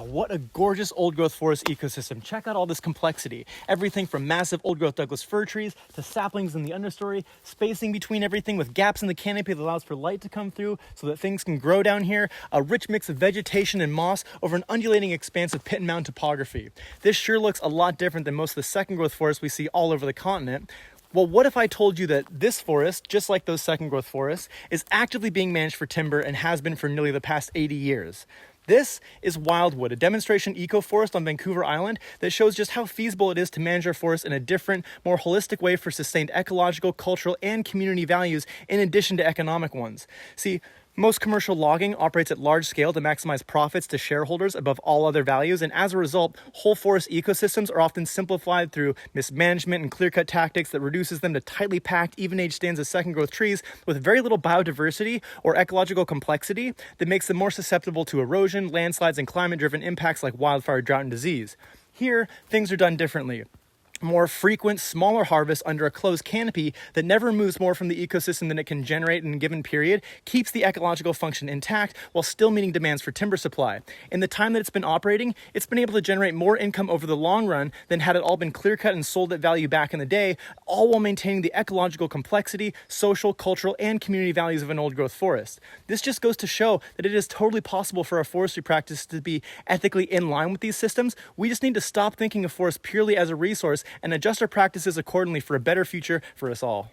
What a gorgeous old growth forest ecosystem. Check out all this complexity. Everything from massive old growth Douglas fir trees to saplings in the understory, spacing between everything with gaps in the canopy that allows for light to come through so that things can grow down here. A rich mix of vegetation and moss over an undulating expanse of pit and mountain topography. This sure looks a lot different than most of the second growth forests we see all over the continent. Well, what if I told you that this forest, just like those second growth forests, is actively being managed for timber and has been for nearly the past 80 years? This is Wildwood, a demonstration ecoforest on Vancouver Island that shows just how feasible it is to manage our forests in a different, more holistic way for sustained ecological, cultural, and community values in addition to economic ones. See, most commercial logging operates at large scale to maximize profits to shareholders above all other values, and as a result, whole forest ecosystems are often simplified through mismanagement and clearcut tactics that reduces them to tightly packed, even-age stands of second-growth trees with very little biodiversity or ecological complexity that makes them more susceptible to erosion, landslides, and climate-driven impacts like wildfire, drought, and disease. Here, things are done differently. More frequent, smaller harvests under a closed canopy that never moves more from the ecosystem than it can generate in a given period keeps the ecological function intact while still meeting demands for timber supply. In the time that it's been operating, it's been able to generate more income over the long run than had it all been clear-cut and sold at value back in the day, all while maintaining the ecological complexity, social, cultural, and community values of an old-growth forest. This just goes to show that it is totally possible for our forestry practice to be ethically in line with these systems. We just need to stop thinking of forests purely as a resource and adjust our practices accordingly for a better future for us all.